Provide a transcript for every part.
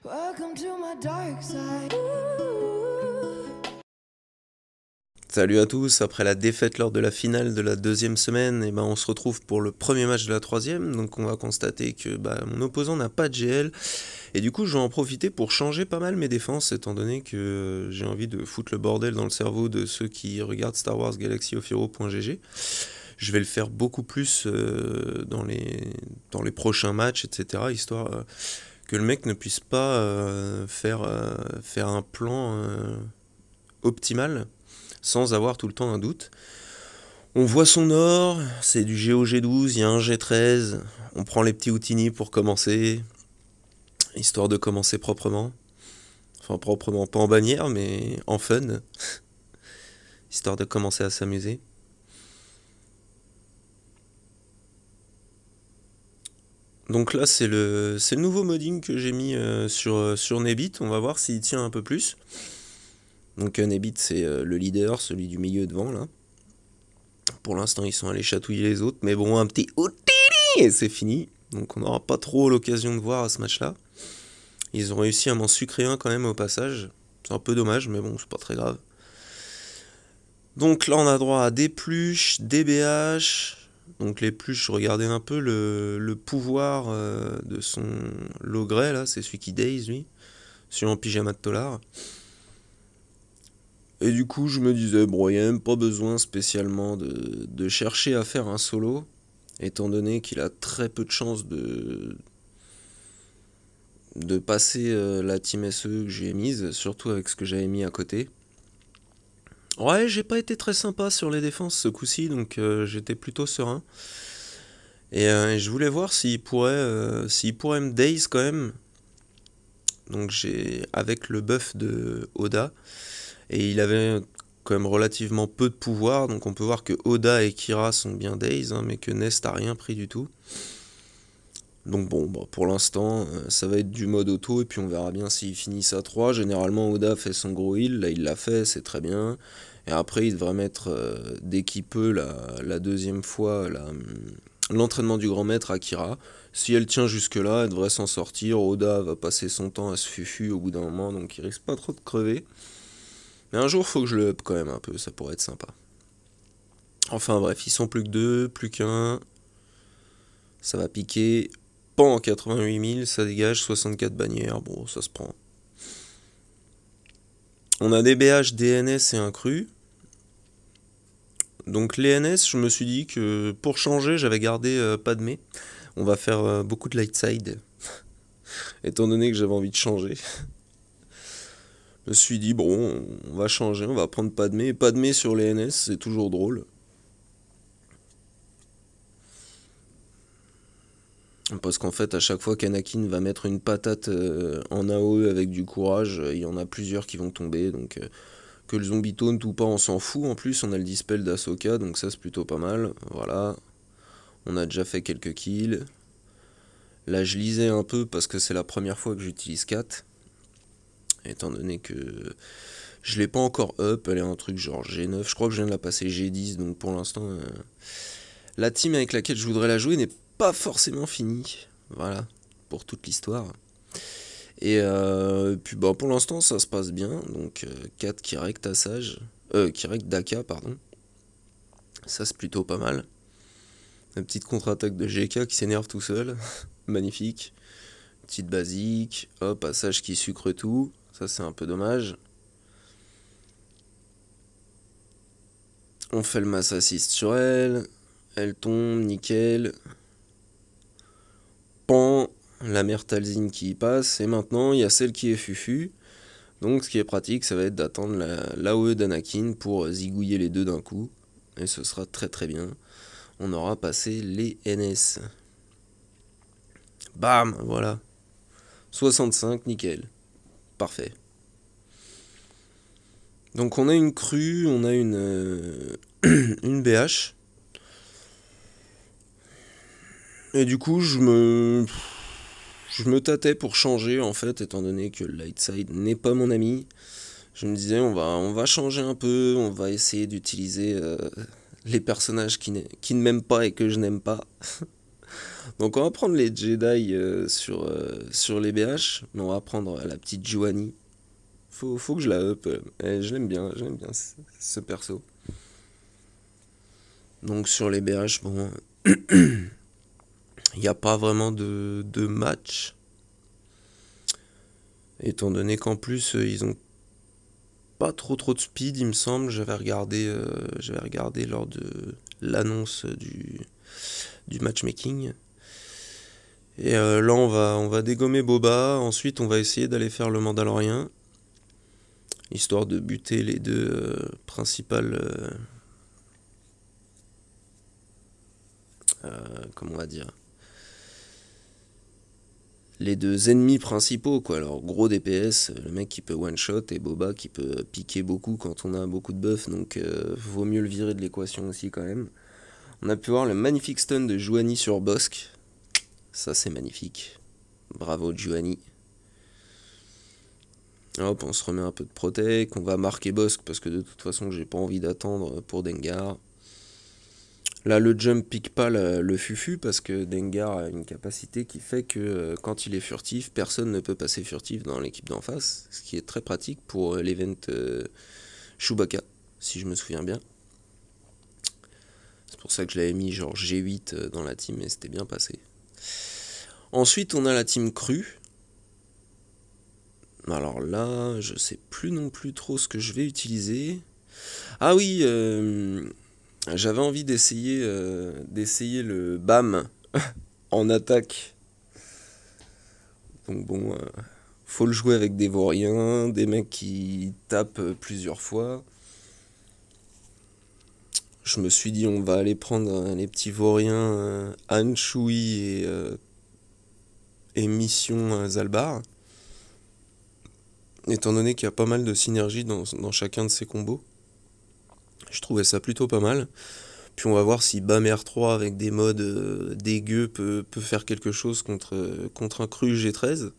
Welcome to my dark side. Salut à tous, après la défaite lors de la finale de la deuxième semaine, on se retrouve pour le premier match de la troisième, donc on va constater que mon opposant n'a pas de GL, et du coup je vais en profiter pour changer pas mal mes défenses, étant donné que j'ai envie de foutre le bordel dans le cerveau de ceux qui regardent Star Wars Galaxy of Heroes.gg. Je vais le faire beaucoup plus dans les prochains matchs, etc., histoire que le mec ne puisse pas faire un plan optimal, sans avoir tout le temps un doute. On voit son or, c'est du GOG12, il y a un G13, on prend les petits Houtini pour commencer, histoire de commencer proprement. Enfin proprement, pas en bannière, mais en fun, histoire de commencer à s'amuser. Donc là c'est le nouveau modding que j'ai mis sur Nebit, on va voir s'il tient un peu plus. Donc Nebit c'est le leader, celui du milieu devant là. Pour l'instant, ils sont allés chatouiller les autres, mais bon, un petit Houtini et c'est fini. Donc on n'aura pas trop l'occasion de voir à ce match-là. Ils ont réussi à m'en sucrer un quand même au passage. C'est un peu dommage, mais bon, c'est pas très grave. Donc là, on a droit à des pluches, des BH. Donc les pluches, regardez un peu le pouvoir de son Logray, là, c'est celui qui daze, lui. Celui en pyjama de tolard. Et du coup, je me disais, bon, il n'y a même pas besoin spécialement de chercher à faire un solo, étant donné qu'il a très peu de chances de passer la team SE que j'ai mise, surtout avec ce que j'avais mis à côté. Ouais, j'ai pas été très sympa sur les défenses ce coup-ci, donc j'étais plutôt serein. Et je voulais voir s'il pourrait me daze quand même. Donc j'ai avec le buff de Oda. Et il avait quand même relativement peu de pouvoir, donc on peut voir que Oda et Kira sont bien daze, mais que Nest a rien pris du tout. Donc bon, pour l'instant, ça va être du mode auto, et puis on verra bien s'ils finissent à 3. Généralement, Oda fait son gros heal, là il l'a fait, c'est très bien. Et après, il devrait mettre, dès qu'il peut, la deuxième fois, l'entraînement du grand maître à Kira. Si elle tient jusque-là, elle devrait s'en sortir. Oda va passer son temps à se fufu au bout d'un moment, donc il risque pas trop de crever. Mais un jour, faut que je le up quand même un peu, ça pourrait être sympa. Enfin bref, ils sont plus que 2, plus qu'un. Ça va piquer. Pan 88 000, ça dégage 64 bannières. Bon, ça se prend. On a des BH, des NS et un cru. Donc les NS, je me suis dit que pour changer, j'avais gardé Padmé. On va faire beaucoup de light side. Étant donné que j'avais envie de changer. Je me suis dit, bon, on va changer, on va prendre Padmé. Padmé sur les NS, c'est toujours drôle. Parce qu'en fait, à chaque fois qu'Anakin va mettre une patate en AOE avec du courage, il y en a plusieurs qui vont tomber. Donc, que le zombie taunt ou pas, on s'en fout. En plus, on a le dispel d'Ahsoka, donc ça, c'est plutôt pas mal. Voilà. On a déjà fait quelques kills. Là, je lisais un peu parce que c'est la première fois que j'utilise Kat. Étant donné que je l'ai pas encore up, elle est un truc genre G9. Je crois que je viens de la passer G10, donc pour l'instant, la team avec laquelle je voudrais la jouer n'est pas forcément finie. Voilà, pour toute l'histoire. Et puis pour l'instant, ça se passe bien. Donc 4 Kirek Tassage. Kirek Daka, pardon. Ça, c'est plutôt pas mal. Une petite contre-attaque de GK qui s'énerve tout seul. Magnifique. Petite basique. Hop, passage qui sucre tout. Ça, c'est un peu dommage. On fait le mass assist sur elle. Elle tombe, nickel. Pan, la mère Talzin qui y passe. Et maintenant, il y a celle qui est Fufu. Donc, ce qui est pratique, ça va être d'attendre l'AOE d'Anakin pour zigouiller les deux d'un coup. Et ce sera très très bien. On aura passé les NS. Bam, voilà. 65, nickel. Parfait. Donc on a une crue, on a une BH. Et du coup, je me tâtais pour changer en fait, étant donné que le light side n'est pas mon ami. Je me disais, on va changer un peu, on va essayer d'utiliser les personnages qui ne m'aiment pas et que je n'aime pas. Donc on va prendre les Jedi sur les BH, mais on va prendre la petite Juani. Faut que je la up. Je l'aime bien ce perso. Donc sur les BH, bon, il n'y a pas vraiment de match. Étant donné qu'en plus, ils ont pas trop de speed, il me semble. J'avais regardé lors de l'annonce du matchmaking. Et là, on va dégommer Boba. Ensuite, on va essayer d'aller faire le Mandalorien, histoire de buter les deux principales... comment on va dire, les deux ennemis principaux, quoi. Alors, gros DPS, le mec qui peut one-shot, et Boba qui peut piquer beaucoup quand on a beaucoup de buff, donc vaut mieux le virer de l'équation aussi, quand même. On a pu voir le magnifique stun de Juani sur Bossk. Ça, c'est magnifique. Bravo, Juani. Hop, on se remet un peu de protect, on va marquer Bossk, parce que de toute façon, j'ai pas envie d'attendre pour Dengar. Là, le jump pique pas le fufu parce que Dengar a une capacité qui fait que quand il est furtif, personne ne peut passer furtif dans l'équipe d'en face, ce qui est très pratique pour l'event Chewbacca, si je me souviens bien. C'est pour ça que je l'avais mis genre G8 dans la team et c'était bien passé. Ensuite, on a la team crue. Alors là, je sais plus non plus trop ce que je vais utiliser. Ah oui, j'avais envie d'essayer le BAM en attaque. Donc bon, faut le jouer avec des vauriens, des mecs qui tapent plusieurs fois. Je me suis dit on va aller prendre les petits vauriens Han Chui et Mission Zalbar. Étant donné qu'il y a pas mal de synergie dans chacun de ces combos. Je trouvais ça plutôt pas mal. Puis on va voir si BAM R3 avec des modes dégueux peut faire quelque chose contre un cru G13.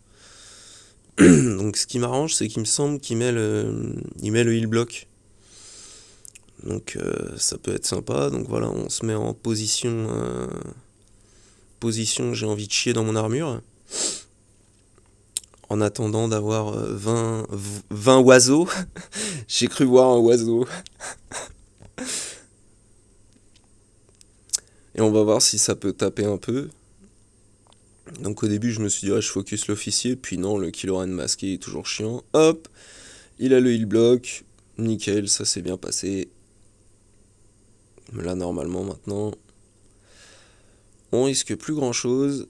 Donc ce qui m'arrange, c'est qu'il me semble qu'il met le heal block. Donc ça peut être sympa. Donc voilà, on se met en position, j'ai envie de chier dans mon armure. En attendant d'avoir 20 oiseaux. J'ai cru voir un oiseau. Et on va voir si ça peut taper un peu. Donc au début je me suis dit je focus l'officier, puis non, le Kylo Ren masqué est toujours chiant. Hop, il a le heal block, nickel, ça s'est bien passé. Mais là normalement maintenant, on risque plus grand chose.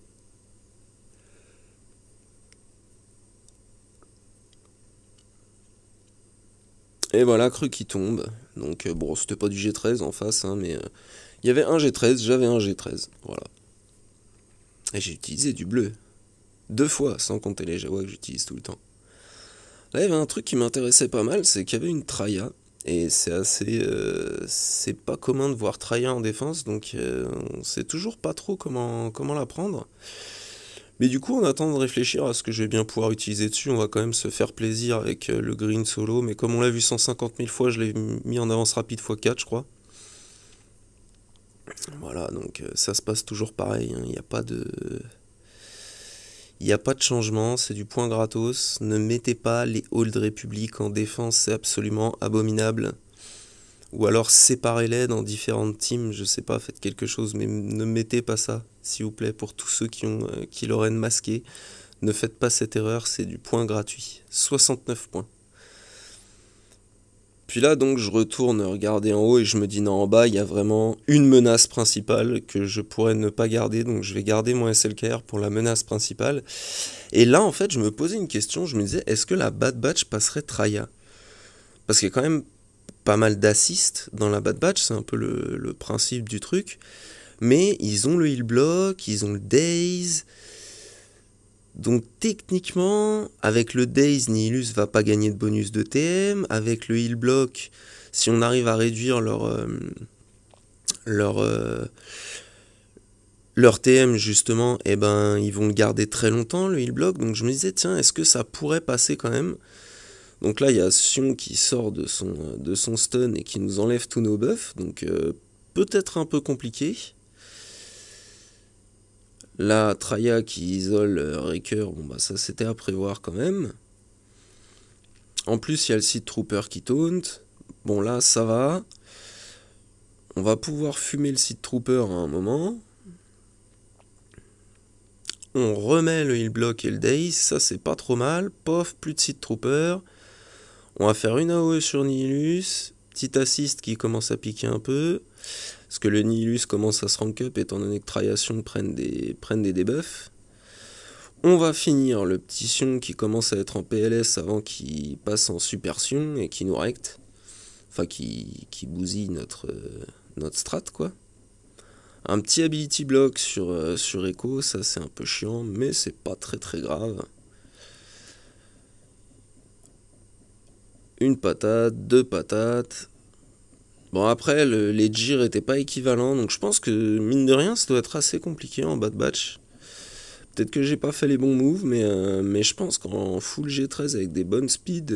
Et voilà, cru qui tombe. Donc bon, c'était pas du G13 en face, hein, mais il y avait un G13, j'avais un G13, voilà. Et j'ai utilisé du bleu. 2 fois, sans compter les Jawa que j'utilise tout le temps. Là, il y avait un truc qui m'intéressait pas mal, c'est qu'il y avait une Traya. Et c'est assez... c'est pas commun de voir Traya en défense, donc on sait toujours pas trop comment la prendre. Mais du coup, on attend de réfléchir à ce que je vais bien pouvoir utiliser dessus. On va quand même se faire plaisir avec le green solo. Mais comme on l'a vu 150 000 fois, je l'ai mis en avance rapide x4, je crois. Voilà, donc ça se passe toujours pareil. Il n'y a pas de... Il n'y a pas de changement, c'est du point gratos. Ne mettez pas les Old Republic en défense, c'est absolument abominable. Ou alors séparez-les dans différentes teams, je sais pas, faites quelque chose, mais ne mettez pas ça, s'il vous plaît, pour tous ceux qui ont Kylo Ren masqué. Ne faites pas cette erreur, c'est du point gratuit. 69 points. Puis là, donc, je retourne regarder en haut et je me dis, non, en bas, il y a vraiment une menace principale que je pourrais ne pas garder. Donc, je vais garder mon SLKR pour la menace principale. Et là, en fait, je me posais une question. Je me disais, est-ce que la Bad Batch passerait Traya? Parce qu'il y a quand même pas mal d'assists dans la Bad Batch. C'est un peu le principe du truc. Mais ils ont le heal block, ils ont le Daze. Donc techniquement, avec le Daze, Nihilus va pas gagner de bonus de TM. Avec le heal block, si on arrive à réduire leur TM justement, eh ben ils vont le garder très longtemps le heal block. Donc je me disais tiens, est-ce que ça pourrait passer quand même? Donc là il y a Sion qui sort de son stun et qui nous enlève tous nos buffs. Donc peut-être un peu compliqué. La Traya qui isole Raker, bon bah ça c'était à prévoir quand même. En plus il y a le Seed Trooper qui taunt. Bon là ça va. On va pouvoir fumer le Seed Trooper à un moment. On remet le heal block et le Daze, ça c'est pas trop mal. Pof, plus de Seed Trooper. On va faire une AOE sur Nihilus. Petit assist qui commence à piquer un peu. Parce que le Nihilus commence à se rank up étant donné que Triation prennent des debuffs. On va finir le petit Sion qui commence à être en PLS avant qu'il passe en Super Sion et qui nous recte. Enfin qui bousille notre strat quoi. Un petit ability block sur Echo, ça c'est un peu chiant, mais c'est pas très très grave. Une patate, deux patates. Bon après, les Jir étaient pas équivalents, donc je pense que mine de rien, ça doit être assez compliqué en bad batch. Peut-être que j'ai pas fait les bons moves, mais je pense qu'en full G13 avec des bonnes speeds,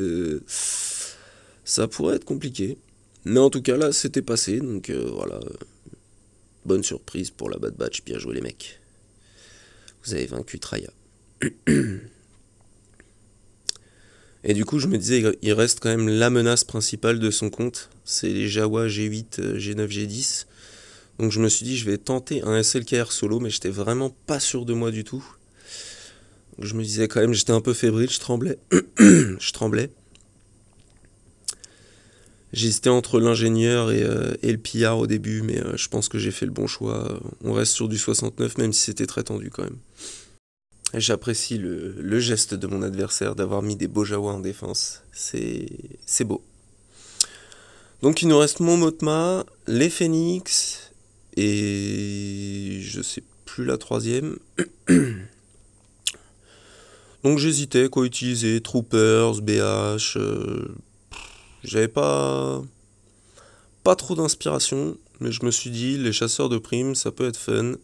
ça pourrait être compliqué. Mais en tout cas là, c'était passé, donc voilà. Bonne surprise pour la bad batch, bien joué les mecs. Vous avez vaincu Traya. Et du coup, je me disais, il reste quand même la menace principale de son compte. C'est les Jawa G8, G9, G10. Donc je me suis dit, je vais tenter un SLKR solo, mais j'étais vraiment pas sûr de moi du tout. Donc, je me disais quand même, j'étais un peu fébrile, je tremblais. Je tremblais. J'hésitais entre l'ingénieur et le pillard au début, mais je pense que j'ai fait le bon choix. On reste sur du 69, même si c'était très tendu quand même. J'apprécie le geste de mon adversaire d'avoir mis des beaux Jawa en défense. C'est beau. Donc il nous reste mon Motma, les Phoenix, et je sais plus la troisième. Donc j'hésitais quoi utiliser, Troopers, BH... J'avais pas trop d'inspiration, mais je me suis dit, les chasseurs de primes, ça peut être fun.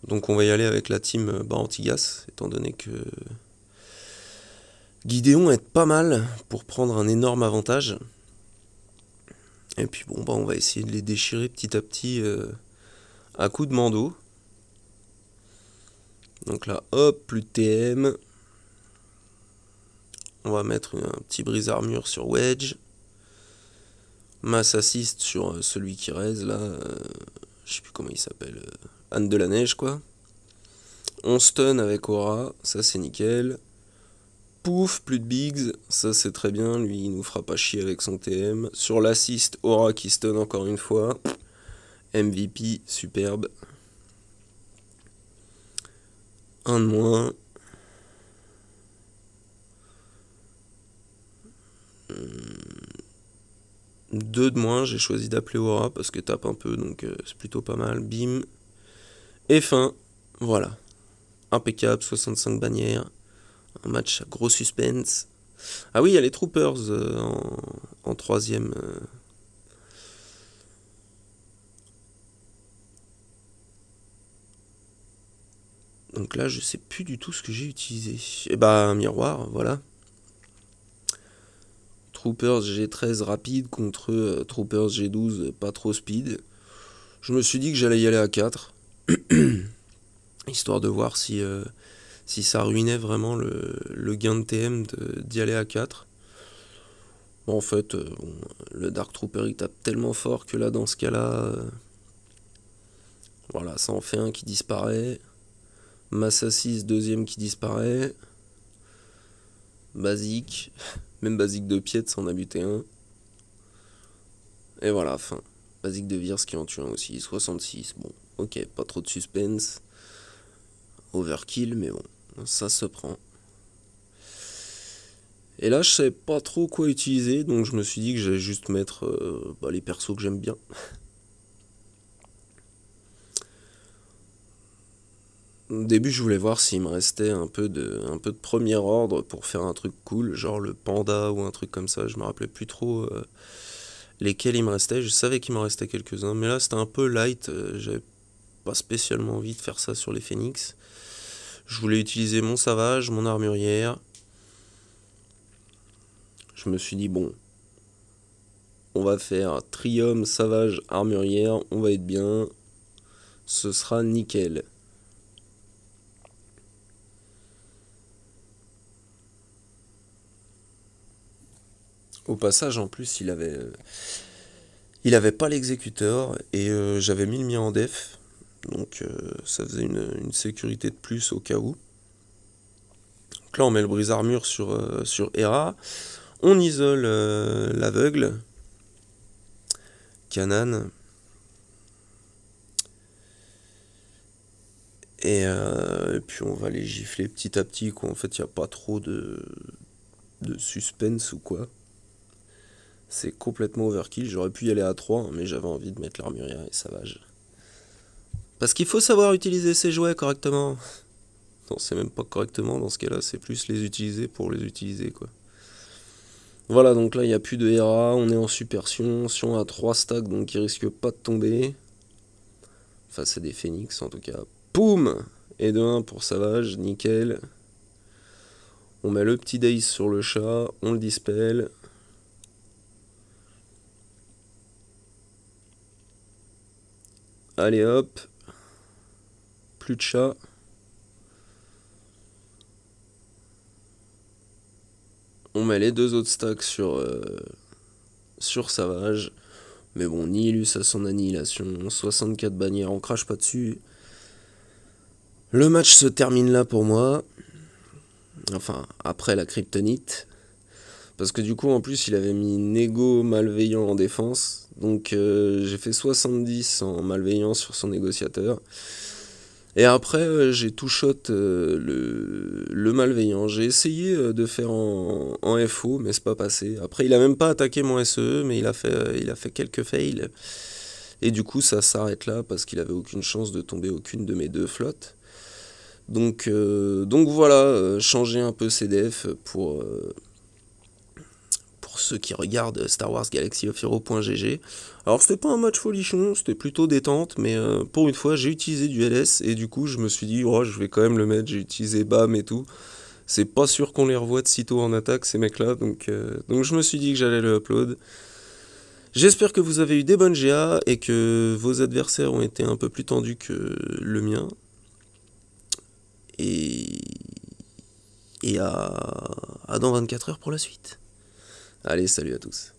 Donc on va y aller avec la team Antigas, étant donné que Gideon est pas mal pour prendre un énorme avantage. Et puis bon, on va essayer de les déchirer petit à petit à coups de mando. Donc là, hop, plus de TM. On va mettre un petit brise armure sur Wedge. Mass assist sur celui qui reste là. Je sais plus comment il s'appelle. Anne de la Neige quoi. On stun avec Aura, ça c'est nickel. Pouf, plus de bigs, ça c'est très bien. Lui il nous fera pas chier avec son TM. Sur l'assist, Aura qui stun encore une fois. MVP, superbe. Un de moins. Deux de moins, j'ai choisi d'appeler Aura parce que tape un peu, donc c'est plutôt pas mal. Bim. Et fin, voilà. Impeccable, 65 bannières. Un match à gros suspense. Ah oui, il y a les Troopers en troisième. Donc là, je sais plus du tout ce que j'ai utilisé. Et bah, un miroir, voilà. Troopers G13 rapide contre Troopers G12 pas trop speed. Je me suis dit que j'allais y aller à 4. Histoire de voir si ça ruinait vraiment le gain de TM d'y aller à 4. Bon, en fait, le Dark Trooper il tape tellement fort que là, dans ce cas-là, voilà, ça en fait un qui disparaît. Massa 6, deuxième qui disparaît. Basique. Même basique de Piet, ça en a buté un. Et voilà, fin. Basique de Virs qui en tue un aussi. 66, bon, ok, pas trop de suspense. Overkill, mais bon, ça se prend. Et là, je savais pas trop quoi utiliser, donc je me suis dit que j'allais juste mettre les persos que j'aime bien. Au début, je voulais voir s'il me restait un peu de premier ordre pour faire un truc cool, genre le panda ou un truc comme ça. Je me rappelais plus trop lesquels il me restait. Je savais qu'il m'en restait quelques-uns, mais là c'était un peu light. J'avais pas spécialement envie de faire ça sur les phoenix. Je voulais utiliser mon savage, mon armurière. Je me suis dit bon, on va faire trium, savage, armurière, on va être bien. Ce sera nickel. Au passage, en plus, il avait pas l'exécuteur et j'avais mis le mien en def. Donc ça faisait une sécurité de plus au cas où. Donc là, on met le brise-armure sur Hera. On isole l'aveugle. Kanan. Et puis on va les gifler petit à petit, quoi. En fait, il n'y a pas trop de suspense ou quoi. C'est complètement overkill. J'aurais pu y aller à 3, hein, mais j'avais envie de mettre l'armurière et Savage. Parce qu'il faut savoir utiliser ses jouets correctement. Non, c'est même pas correctement dans ce cas-là, c'est plus les utiliser pour les utiliser, quoi. Voilà, donc là, il n'y a plus de Hera, on est en supersion, Sion à 3 stacks, donc il risque pas de tomber. Enfin, c'est des phénix, en tout cas. Poum! Et de 1 pour Savage, nickel. On met le petit Daze sur le chat, on le dispel. Allez hop. Plus de chat. On met les 2 autres stacks sur Savage. Mais bon, Nihilus à son annihilation. 64 bannières, on crache pas dessus. Le match se termine là pour moi. Enfin, après la kryptonite. Parce que du coup, en plus, il avait mis négo malveillant en défense. Donc j'ai fait 70 en malveillant sur son négociateur. Et après, j'ai two-shot le malveillant. J'ai essayé de faire en FO, mais c'est pas passé. Après, il a même pas attaqué mon SE, mais il a fait quelques fails. Et du coup, ça s'arrête là, parce qu'il avait aucune chance de tomber aucune de mes 2 flottes. Donc voilà, changer un peu CDF pour ceux qui regardent Star Wars Galaxy of Heroes.gg. Alors c'était pas un match folichon, c'était plutôt détente, mais pour une fois j'ai utilisé du LS et du coup je me suis dit oh je vais quand même le mettre, j'ai utilisé BAM et tout. C'est pas sûr qu'on les revoie de sitôt en attaque ces mecs là, donc je me suis dit que j'allais le upload. J'espère que vous avez eu des bonnes GA et que vos adversaires ont été un peu plus tendus que le mien. Et à dans 24 heures pour la suite. Allez, salut à tous.